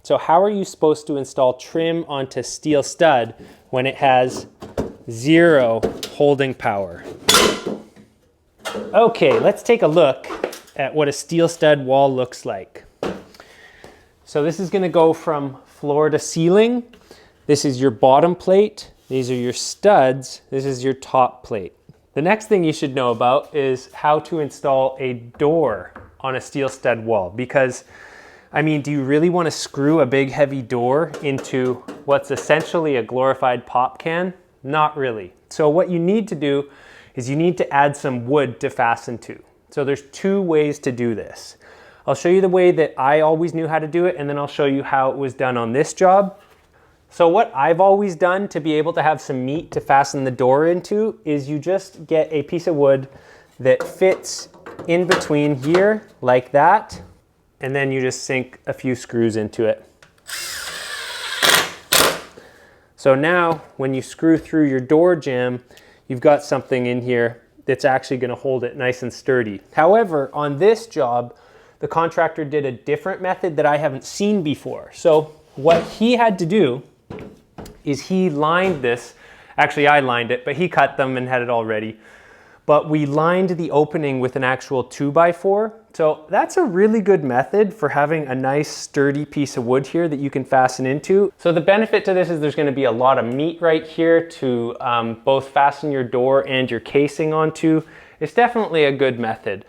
So how are you supposed to install trim onto steel stud when it has 0 holding power? Okay, let's take a look at what a steel stud wall looks like. So this is going to go from floor to ceiling. This is your bottom plate. These are your studs. This is your top plate. The next thing you should know about is how to install a door on a steel stud wall, because I mean, do you really want to screw a big heavy door into what's essentially a glorified pop can? Not really. So what you need to do is you need to add some wood to fasten to. So there's 2 ways to do this. I'll show you the way that I always knew how to do it, and then I'll show you how it was done on this job. So what I've always done to be able to have some meat to fasten the door into is you just get a piece of wood that fits in between here like that, and then you just sink a few screws into it. So now when you screw through your door jamb, you've got something in here that's actually going to hold it nice and sturdy. However, on this job, the contractor did a different method that I haven't seen before. So what he had to do is he lined this. Actually, I lined it, but he cut them and had it all ready. But we lined the opening with an actual 2x4. So that's a really good method for having a nice sturdy piece of wood here that you can fasten into. So the benefit to this is there's going to be a lot of meat right here to both fasten your door and your casing onto. It's definitely a good method.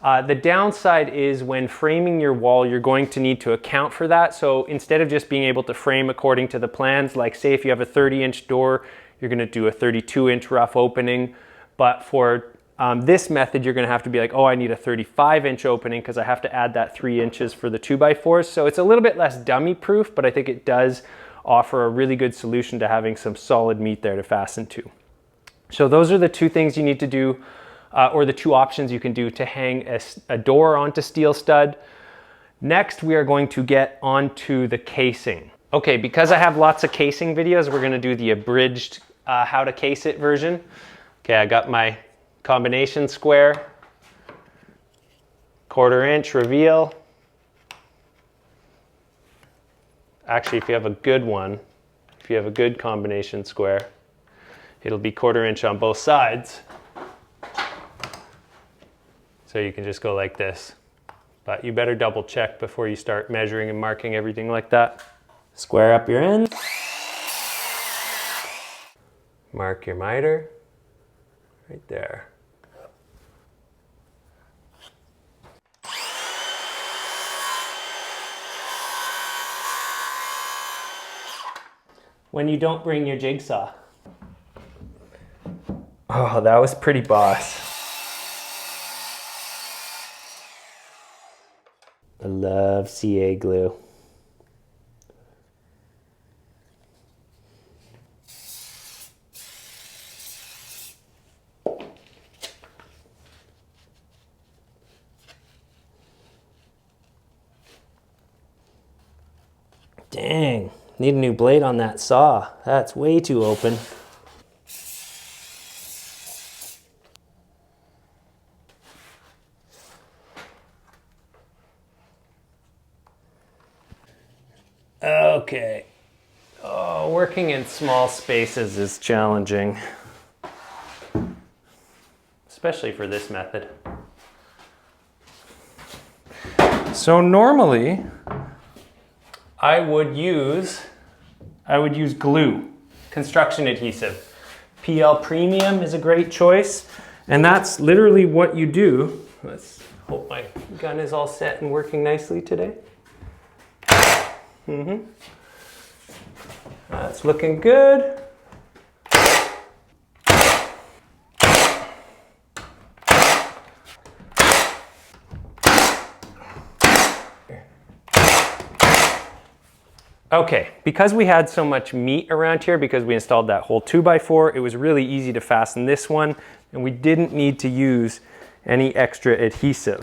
The downside is when framing your wall, you're going to need to account for that. So instead of just being able to frame according to the plans, like say if you have a 30-inch door, you're going to do a 32-inch rough opening. But for this method, you're going to have to be like, oh, I need a 35-inch opening because I have to add that 3 inches for the 2x4s. So it's a little bit less dummy proof, but I think it does offer a really good solution to having some solid meat there to fasten to. So those are the 2 things you need to do. Or the 2 options you can do to hang a door onto steel stud. Next, we are going to get onto the casing. Okay, because I have lots of casing videos, we're going to do the abridged how to case it version. Okay, I got my combination square, 1/4 inch reveal. Actually, if you have a good one, if you have a good combination square, it'll be 1/4 inch on both sides. So you can just go like this, but you better double check before you start measuring and marking everything like that. Square up your ends. Mark your miter right there. When you don't bring your jigsaw. Oh, that was pretty boss. I love CA glue. Dang, need a new blade on that saw. That's way too open. Okay. Oh, working in small spaces is challenging, especially for this method. So normally I would use glue, construction adhesive. PL Premium is a great choice, and that's literally what you do. Let's hope my gun is all set and working nicely today. That's looking good. Okay, because we had so much meat around here, because we installed that whole 2x4, it was really easy to fasten this one, and we didn't need to use any extra adhesive.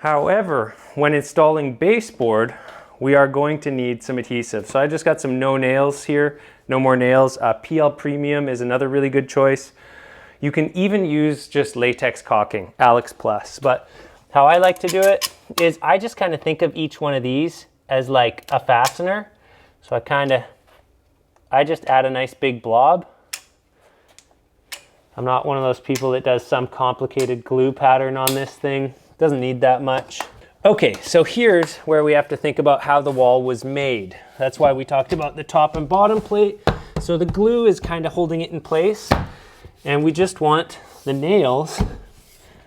However, when installing baseboard, we are going to need some adhesive. So I just got some no nails here, no more nails. PL Premium is another really good choice. You can even use just latex caulking, Alex Plus. But how I like to do it is I just kind of think of each one of these as like a fastener. So I just add a nice big blob. I'm not one of those people that does some complicated glue pattern on this thing. Doesn't need that much. Okay, so here's where we have to think about how the wall was made. That's why we talked about the top and bottom plate. So the glue is kind of holding it in place, and we just want the nails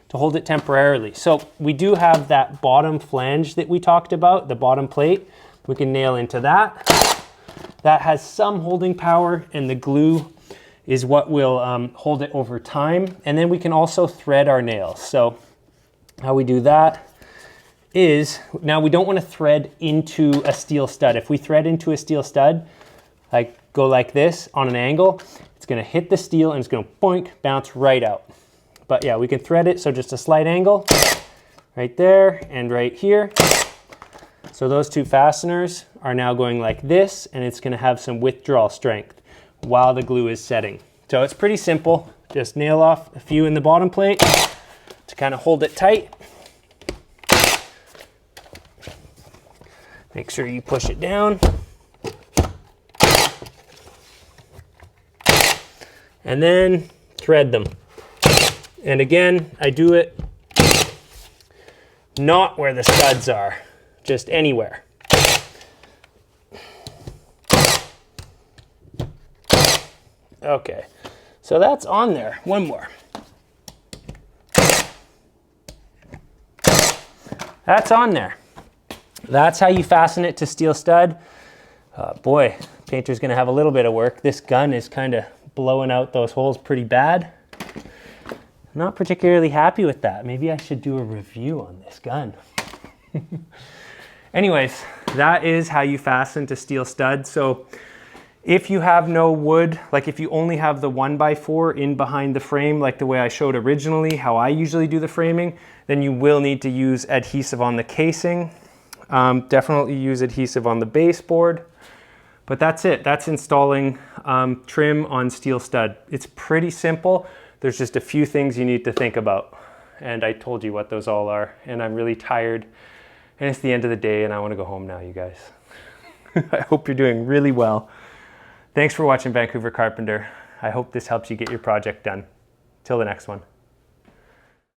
to hold it temporarily. So we do have that bottom flange that we talked about, the bottom plate. We can nail into that. That has some holding power, and the glue is what will hold it over time. And then we can also thread our nails. So how we do that is, now we don't want to thread into a steel stud. If we thread into a steel stud, like go like this on an angle, it's going to hit the steel and it's going to boink, bounce right out. But yeah, we can thread it, so just a slight angle right there and right here. So those two fasteners are now going like this, and it's going to have some withdrawal strength while the glue is setting. So it's pretty simple. Just nail off a few in the bottom plate to kind of hold it tight. Make sure you push it down. And then thread them. And again, I do it not where the studs are, just anywhere. Okay, so that's on there. One more. That's on there. That's how you fasten it to steel stud. Boy, painter's gonna have a little bit of work. This gun is kind of blowing out those holes pretty bad. I'm not particularly happy with that. Maybe I should do a review on this gun. Anyways, that is how you fasten to steel stud. So if you have no wood, like if you only have the 1x4 in behind the frame, like the way I showed originally, how I usually do the framing, then you will need to use adhesive on the casing. Definitely use adhesive on the baseboard. But that's it. That's installing trim on steel stud. It's pretty simple. There's just a few things you need to think about. And I told you what those all are. And I'm really tired. And it's the end of the day and I want to go home now, you guys. I hope you're doing really well. Thanks for watching Vancouver Carpenter. I hope this helps you get your project done. Till the next one.